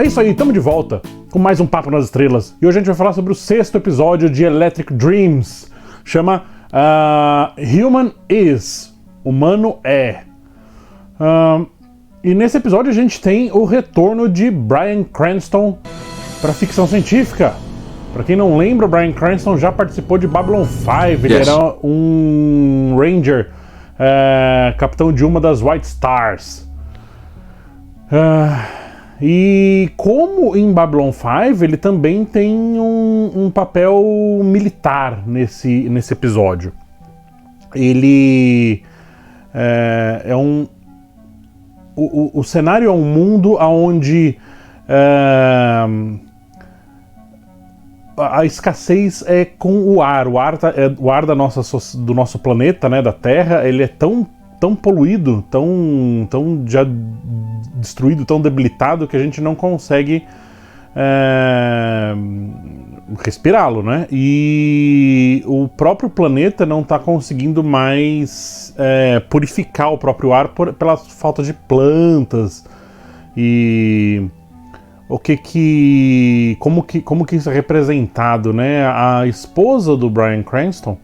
É isso aí, estamos de volta com mais um Papo nas Estrelas. E hoje a gente vai falar sobre o 6º episódio de Electric Dreams. Chama Human Is, Humano É. E nesse episódio a gente tem o retorno de Bryan Cranston para ficção científica. Para quem não lembra, o Bryan Cranston já participou de Babylon 5. Ele era um Ranger, capitão de uma das White Stars. E como em Babylon 5, ele também tem um papel militar nesse episódio. Ele o cenário é um mundo onde a escassez é com o ar. O ar do nosso planeta, né, da Terra, ele é tão poluído, tão já destruído, tão debilitado que a gente não consegue respirá-lo, né? E o próprio planeta não está conseguindo mais purificar o próprio ar pela falta de plantas. E como que isso é representado, né? A esposa do Bryan Cranston,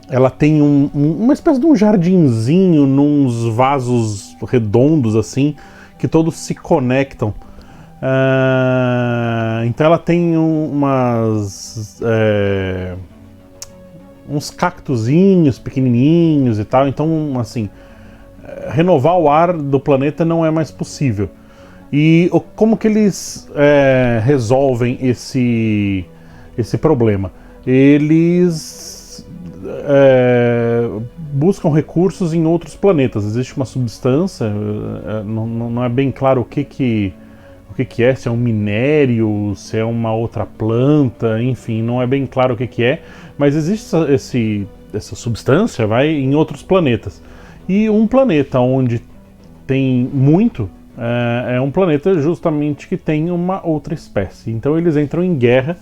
ela tem uma espécie de um jardinzinho nos vasos redondos assim, que todos se conectam. Então ela tem uns cactuzinhos pequenininhos e tal. Então, assim, renovar o ar do planeta não é mais possível. E como que eles resolvem esse problema? Eles buscam recursos em outros planetas. Existe uma substância, não é bem claro o que é, se é um minério, se é uma outra planta, enfim, não é bem claro o que é, mas existe essa substância em outros planetas. E um planeta onde tem muito é um planeta justamente que tem uma outra espécie. Então eles entram em guerra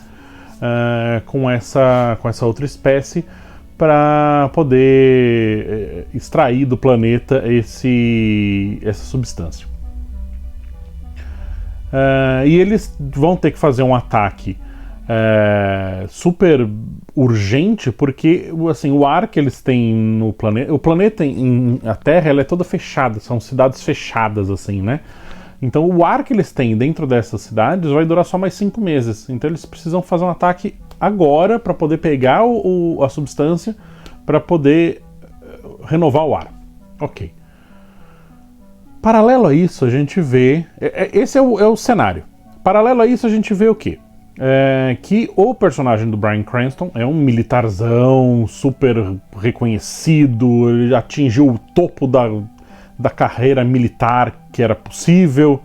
com essa outra espécie para poder extrair do planeta essa substância. E eles vão ter que fazer um ataque super urgente, porque assim, o ar que eles têm no planeta... O planeta, a Terra, ela é toda fechada, são cidades fechadas, assim, né? Então o ar que eles têm dentro dessas cidades vai durar só mais 5 meses. Então eles precisam fazer um ataque agora para poder pegar a substância para poder renovar o ar. Ok. Paralelo a isso, a gente vê... Esse é o cenário. Paralelo a isso, a gente vê o quê? Que o personagem do Bryan Cranston é um militarzão super reconhecido, ele atingiu o topo da carreira militar que era possível.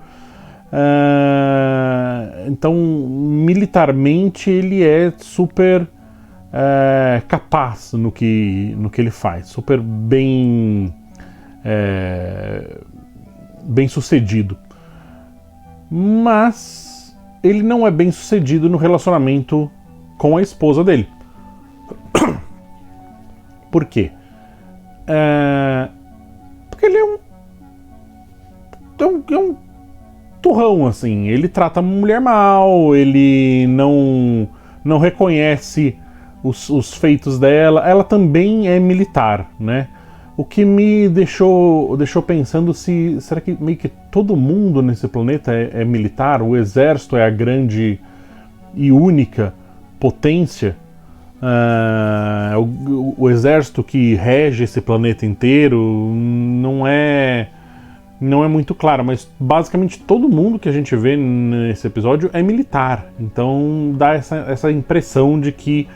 Então, militarmente, ele é super capaz no que ele faz, super bem sucedido. Mas ele não é bem sucedido no relacionamento com a esposa dele. Por quê? Porque ele é um turrão, assim. Ele trata a mulher mal, ele não reconhece os feitos dela. Ela também é militar, né? O que me deixou pensando será que meio que todo mundo nesse planeta é militar? O exército é a grande e única potência? O exército que rege esse planeta inteiro não é muito claro, mas basicamente todo mundo que a gente vê nesse episódio é militar. Então dá essa impressão de que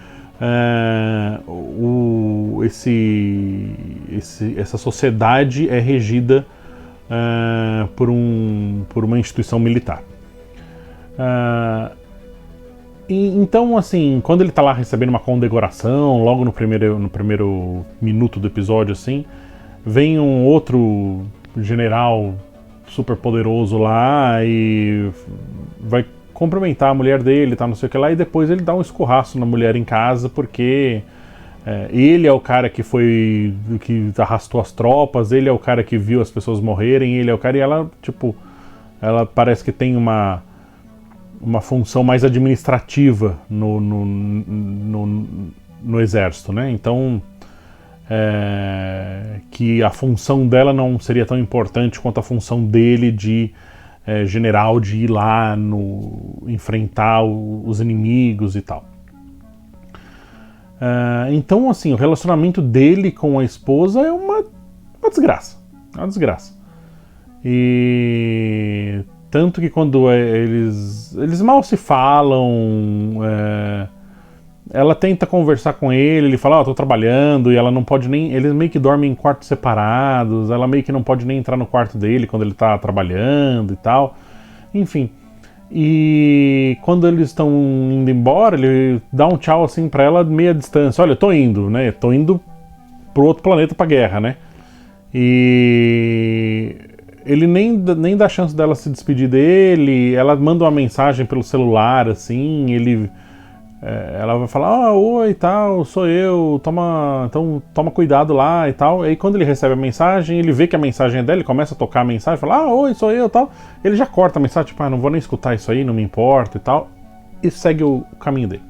essa sociedade é regida por uma instituição militar. Então, assim, quando ele está lá recebendo uma condecoração, logo no primeiro minuto do episódio, assim, vem um outro general super poderoso lá e vai cumprimentar a mulher dele, tá, não sei o que lá, e depois ele dá um escurraço na mulher em casa porque Ele é o cara que que arrastou as tropas, ele é o cara que viu as pessoas morrerem, ele é o cara, e ela, tipo, ela parece que tem uma função mais administrativa no exército, né? Então, que a função dela não seria tão importante quanto a função dele de general, de ir lá enfrentar os inimigos e tal. Então, assim, o relacionamento dele com a esposa é uma desgraça. É uma desgraça. E tanto que quando eles mal se falam, ela tenta conversar com ele fala, tô trabalhando, e ela não pode nem... Eles meio que dormem em quartos separados, ela meio que não pode nem entrar no quarto dele quando ele tá trabalhando e tal. Enfim... E quando eles estão indo embora, ele dá um tchau assim pra ela meia distância. Olha, eu tô indo, né? Tô indo pro outro planeta pra guerra, né? E ele nem dá chance dela se despedir dele. Ela manda uma mensagem pelo celular, assim. Ela vai falar, oi, tal, sou eu, então toma cuidado lá e tal. E aí quando ele recebe a mensagem, ele vê que a mensagem é dela, ele começa a tocar a mensagem, fala, oi, sou eu, tal. Ele já corta a mensagem, tipo, não vou nem escutar isso aí, não me importa e tal. E segue o caminho dele.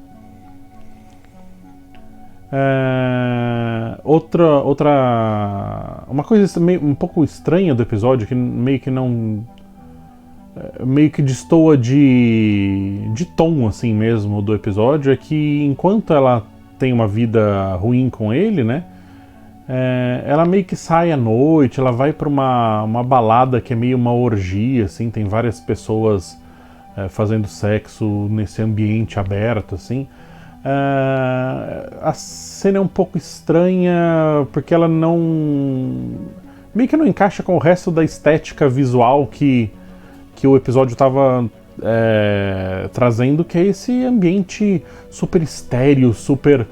Uma coisa um pouco estranha do episódio, que meio que destoa de tom, assim mesmo, do episódio, é que enquanto ela tem uma vida ruim com ele, né, ela meio que sai à noite, ela vai pra uma balada que é meio uma orgia, assim, tem várias pessoas fazendo sexo nesse ambiente aberto, assim. A cena é um pouco estranha, porque ela meio que não encaixa com o resto da estética visual que o episódio estava trazendo, que é esse ambiente super estéril, super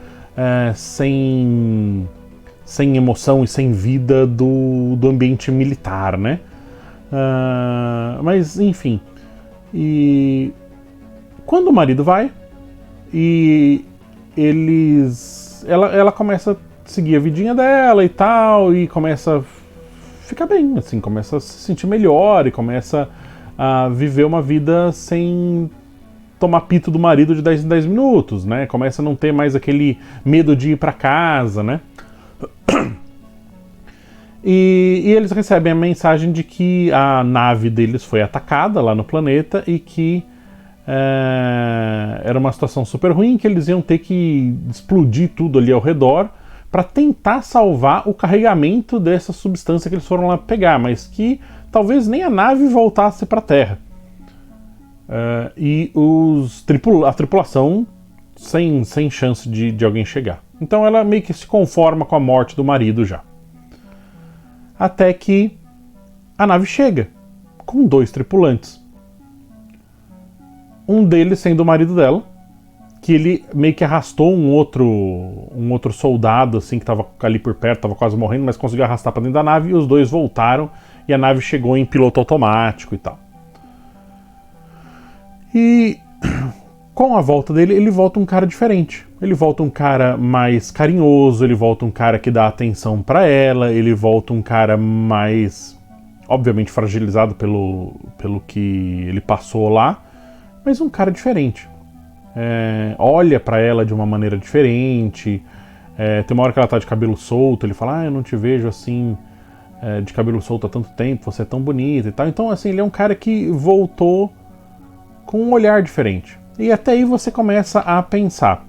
sem emoção e sem vida do ambiente militar, né? Mas, enfim. E quando o marido vai, e ela começa a seguir a vidinha dela e tal, e começa a ficar bem, assim, começa a se sentir melhor e começa a viver uma vida sem tomar pito do marido de 10 em 10 minutos, né? Começa a não ter mais aquele medo de ir pra casa, né? E eles recebem a mensagem de que a nave deles foi atacada lá no planeta e que era uma situação super ruim, que eles iam ter que explodir tudo ali ao redor para tentar salvar o carregamento dessa substância que eles foram lá pegar, mas que talvez nem a nave voltasse para a Terra. E a tripulação sem chance de alguém chegar. Então ela meio que se conforma com a morte do marido já. Até que a nave chega, com 2 tripulantes. Um deles sendo o marido dela, que ele meio que arrastou um outro soldado, assim, que estava ali por perto, estava quase morrendo, mas conseguiu arrastar para dentro da nave, e os dois voltaram, e a nave chegou em piloto automático e tal. E com a volta dele, ele volta um cara diferente. Ele volta um cara mais carinhoso, ele volta um cara que dá atenção para ela, ele volta um cara mais, obviamente, fragilizado pelo que ele passou lá, mas um cara diferente. Olha pra ela de uma maneira diferente. Tem uma hora que ela tá de cabelo solto, ele fala, eu não te vejo assim de cabelo solto há tanto tempo, você é tão bonita e tal. Então, assim, ele é um cara que voltou com um olhar diferente. E até aí você começa a pensar,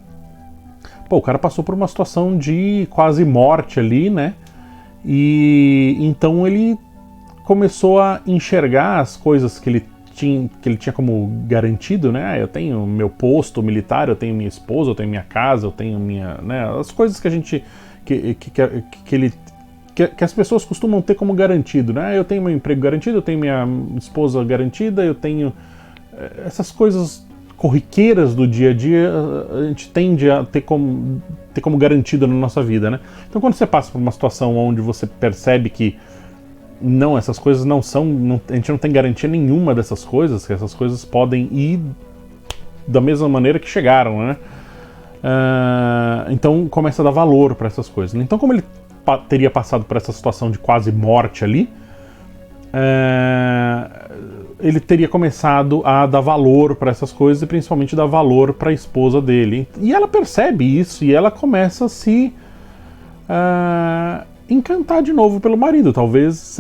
pô, o cara passou por uma situação de quase morte ali, né? E então ele começou a enxergar as coisas que ele tinha como garantido, né? Eu tenho meu posto militar, eu tenho minha esposa, eu tenho minha casa, eu tenho minha, né? As coisas que a gente que as pessoas costumam ter como garantido, né? Eu tenho meu emprego garantido, eu tenho minha esposa garantida, eu tenho essas coisas corriqueiras do dia a dia, a gente tende a ter como garantida na nossa vida, né? Então quando você passa por uma situação onde você percebe que não, essas coisas não são, a gente não tem garantia nenhuma dessas coisas, que essas coisas podem ir da mesma maneira que chegaram, né? Então começa a dar valor para essas coisas. Então, como ele teria passado por essa situação de quase morte ali, ele teria começado a dar valor para essas coisas e principalmente dar valor para a esposa dele. E ela percebe isso e ela começa a se encantar de novo pelo marido. Talvez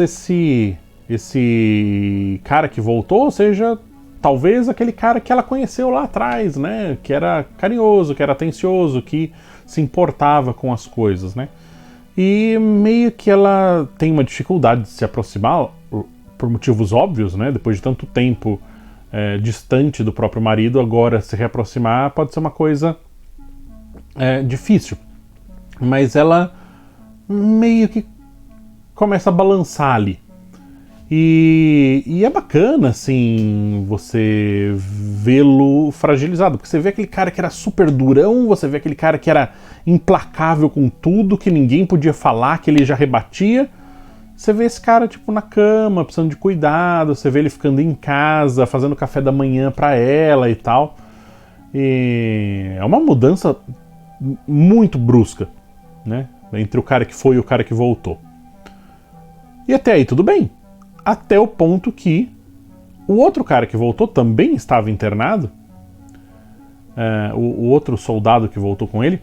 esse cara que voltou seja talvez aquele cara que ela conheceu lá atrás, né? Que era carinhoso, que era atencioso, que se importava com as coisas, né? E meio que ela tem uma dificuldade de se aproximar por motivos óbvios, né? Depois de tanto tempo distante do próprio marido, agora se reaproximar pode ser uma coisa difícil. Mas ela meio que começa a balançar ali. E é bacana, assim, você vê-lo fragilizado. Porque você vê aquele cara que era super durão, você vê aquele cara que era implacável com tudo, que ninguém podia falar, que ele já rebatia. Você vê esse cara, tipo, na cama, precisando de cuidado, você vê ele ficando em casa, fazendo café da manhã pra ela e tal. E é uma mudança muito brusca, né? Entre o cara que foi e o cara que voltou. E até aí tudo bem. Até o ponto que o outro cara que voltou também estava internado. O outro soldado que voltou com ele.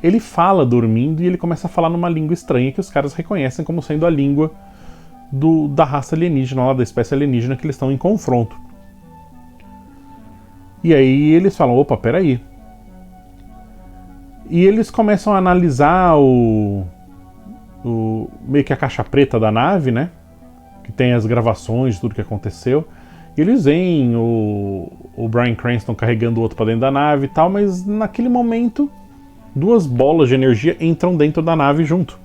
Ele fala dormindo e ele começa a falar numa língua estranha que os caras reconhecem como sendo a língua da raça alienígena, lá da espécie alienígena que eles estão em confronto. E aí eles falam, opa, peraí. E eles começam a analisar meio que a caixa preta da nave, né? Que tem as gravações de tudo que aconteceu. E eles veem o Bryan Cranston carregando o outro pra dentro da nave e tal, mas naquele momento 2 bolas de energia entram dentro da nave junto.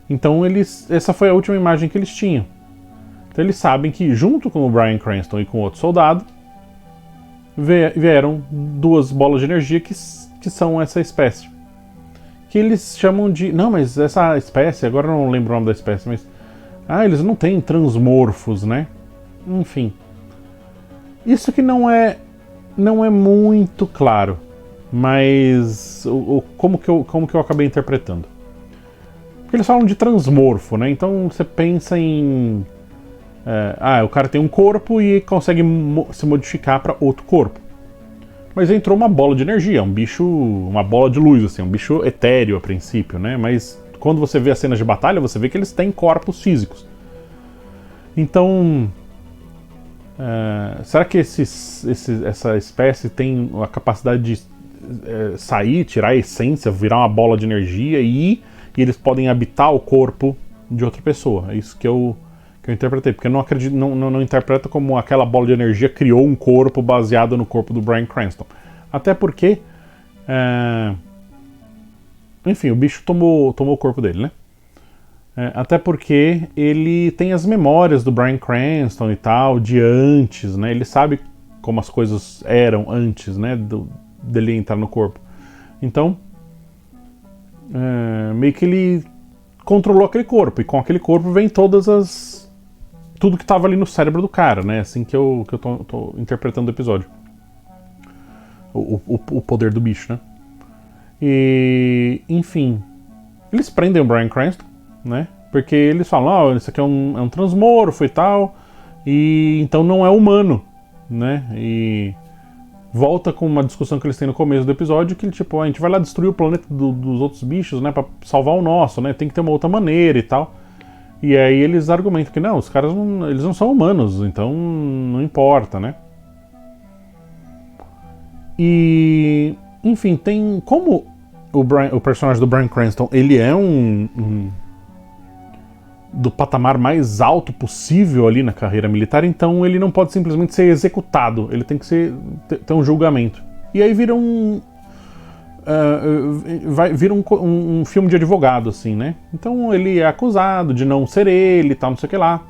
Então essa foi a última imagem que eles tinham. Então eles sabem que junto com o Bryan Cranston e com o outro soldado vieram 2 bolas de energia que são essa espécie. Que eles chamam de... Não, mas essa espécie, agora eu não lembro o nome da espécie, mas... eles não têm transmorfos, né? Enfim. Isso que não é muito claro. Mas... Como que eu acabei interpretando? Porque eles falam de transmorfo, né? Então você pensa em... o cara tem um corpo e consegue se modificar para outro corpo. Mas entrou uma bola de energia, um bicho, uma bola de luz, assim, um bicho etéreo a princípio, né? Mas quando você vê as cenas de batalha, você vê que eles têm corpos físicos. Então, será que essa espécie tem a capacidade de sair, tirar a essência, virar uma bola de energia e eles podem habitar o corpo de outra pessoa? É isso que eu interpretei, porque eu não acredito, não interpreto como aquela bola de energia criou um corpo baseado no corpo do Bryan Cranston. Até porque, enfim, o bicho tomou o corpo dele, né? Até porque ele tem as memórias do Bryan Cranston e tal, de antes, né? Ele sabe como as coisas eram antes, né? Dele entrar no corpo. Então, meio que ele controlou aquele corpo, e com aquele corpo vem tudo que estava ali no cérebro do cara, né? Assim que eu tô interpretando o episódio. O poder do bicho, né? E, enfim, eles prendem o Bryan Cranston, né? Porque eles falam, isso aqui é um transmorfo e tal, e então não é humano, né? E volta com uma discussão que eles têm no começo do episódio, que tipo, a gente vai lá destruir o planeta dos outros bichos, né? Pra salvar o nosso, né? Tem que ter uma outra maneira e tal. E aí eles argumentam que não, os caras eles não são humanos, então não importa, né? E, enfim, tem como o personagem do Bryan Cranston, ele é do patamar mais alto possível ali na carreira militar, então ele não pode simplesmente ser executado, ele tem que ter um julgamento. E aí vira vira um filme de advogado, assim, né? Então ele é acusado de não ser ele e tal, não sei o que lá.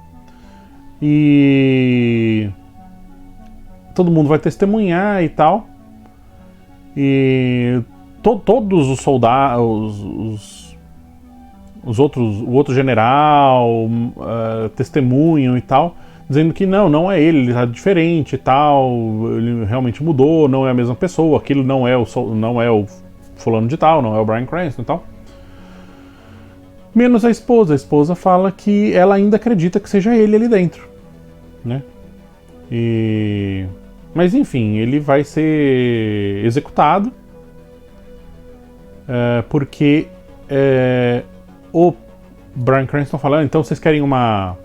E todo mundo vai testemunhar e tal. E todos os soldados, o outro general, testemunham e tal. dizendo que não é ele tá diferente e tal, ele realmente mudou, não é a mesma pessoa, aquilo não é o fulano de tal, não é o Bryan Cranston e tal. Menos a esposa fala que ela ainda acredita que seja ele ali dentro, né? Mas enfim, ele vai ser executado porque o Bryan Cranston falando, então vocês querem uma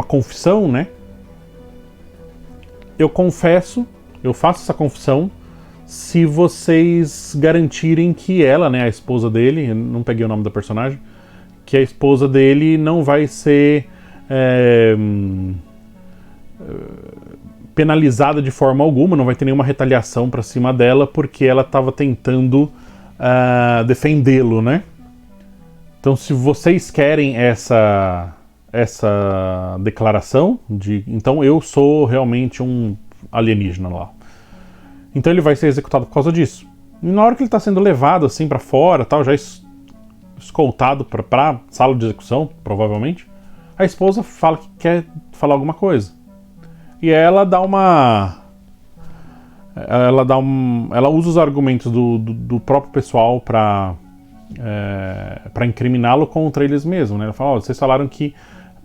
confissão, né? Eu faço essa confissão se vocês garantirem que ela, né, a esposa dele, eu não peguei o nome da personagem, que a esposa dele não vai ser penalizada de forma alguma, não vai ter nenhuma retaliação pra cima dela porque ela estava tentando defendê-lo, né? Então, se vocês querem essa declaração de então eu sou realmente um alienígena lá, então ele vai ser executado por causa disso. E na hora que ele está sendo levado assim para fora, tal, já escoltado para sala de execução, provavelmente, a esposa fala que quer falar alguma coisa. E ela ela usa os argumentos do próprio pessoal para incriminá-lo contra eles mesmos, né? Ela fala, vocês falaram que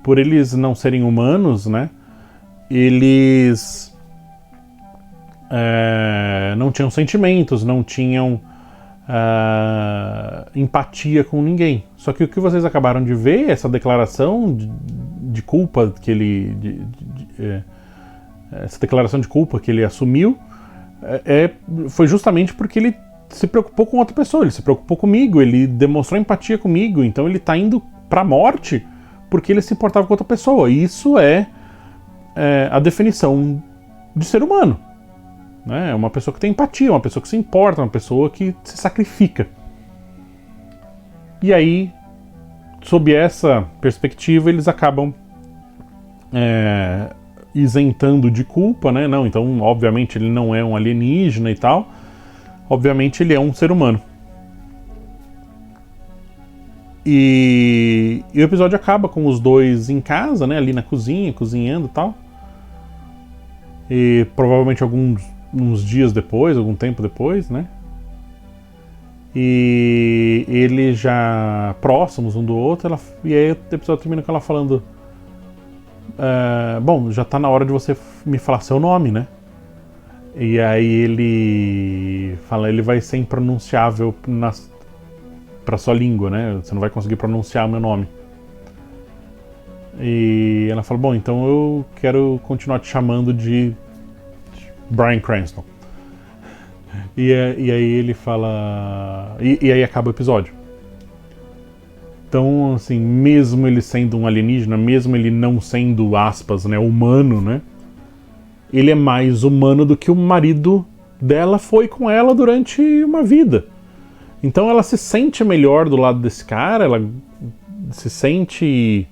por eles não serem humanos, né, eles não tinham sentimentos, não tinham empatia com ninguém. Só que o que vocês acabaram de ver, essa declaração de culpa que ele essa declaração de culpa que ele assumiu foi justamente porque ele se preocupou com outra pessoa, ele se preocupou comigo, ele demonstrou empatia comigo, então ele tá indo pra morte porque ele se importava com outra pessoa. E isso é a definição de ser humano, né? É uma pessoa que tem empatia, uma pessoa que se importa, uma pessoa que se sacrifica. E aí, sob essa perspectiva, eles acabam isentando de culpa, né? Não, então, obviamente, ele não é um alienígena e tal. Obviamente, ele é um ser humano. E o episódio acaba com os dois em casa, né? Ali na cozinha, cozinhando e tal. E provavelmente uns dias depois, algum tempo depois, né? E eles já próximos um do outro, e aí o episódio termina com ela falando: bom, já tá na hora de você me falar seu nome, né? E aí ele fala, ele vai ser impronunciável pra sua língua, né? Você não vai conseguir pronunciar o meu nome. E ela fala, bom, então eu quero continuar te chamando de Bryan Cranston. E aí ele fala... E aí acaba o episódio. Então, assim, mesmo ele sendo um alienígena, mesmo ele não sendo, aspas, né, humano, né? Ele é mais humano do que o marido dela foi com ela durante uma vida. Então ela se sente melhor do lado desse cara, ela se sente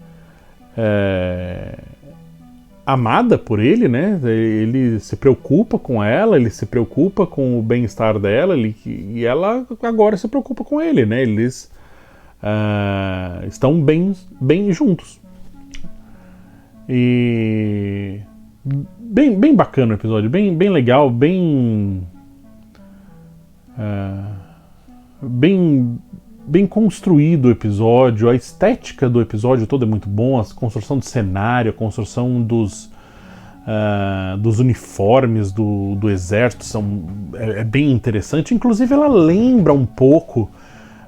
amada por ele, né? Ele se preocupa com ela, ele se preocupa com o bem-estar dela, e ela agora se preocupa com ele, né? Eles estão bem juntos. E bem bacana o episódio, bem legal, bem construído o episódio, a estética do episódio todo é muito bom, a construção do cenário, a construção dos uniformes do exército é bem interessante. Inclusive ela lembra um pouco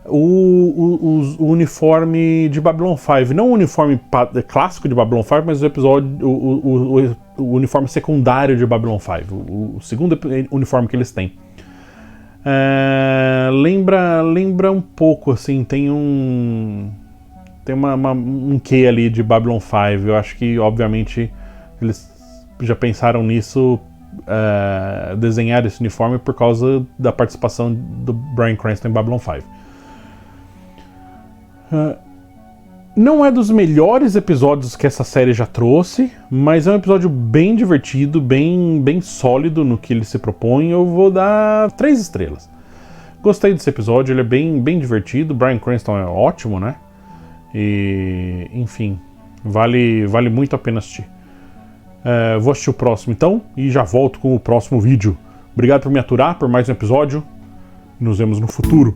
o uniforme de Babylon 5, não o uniforme clássico de Babylon 5, mas o uniforme secundário de Babylon 5, o segundo uniforme que eles têm. Lembra um pouco, assim, tem um quê ali de Babylon 5. Eu acho que, obviamente, eles já pensaram nisso, desenhar esse uniforme por causa da participação do Bryan Cranston em Babylon 5. Não é dos melhores episódios que essa série já trouxe, mas é um episódio bem divertido, bem sólido no que ele se propõe. Eu vou dar 3 estrelas. Gostei desse episódio, ele é bem divertido. Bryan Cranston é ótimo, né? E, enfim, vale muito a pena assistir. Vou assistir o próximo então e já volto com o próximo vídeo. Obrigado por me aturar por mais um episódio. Nos vemos no futuro.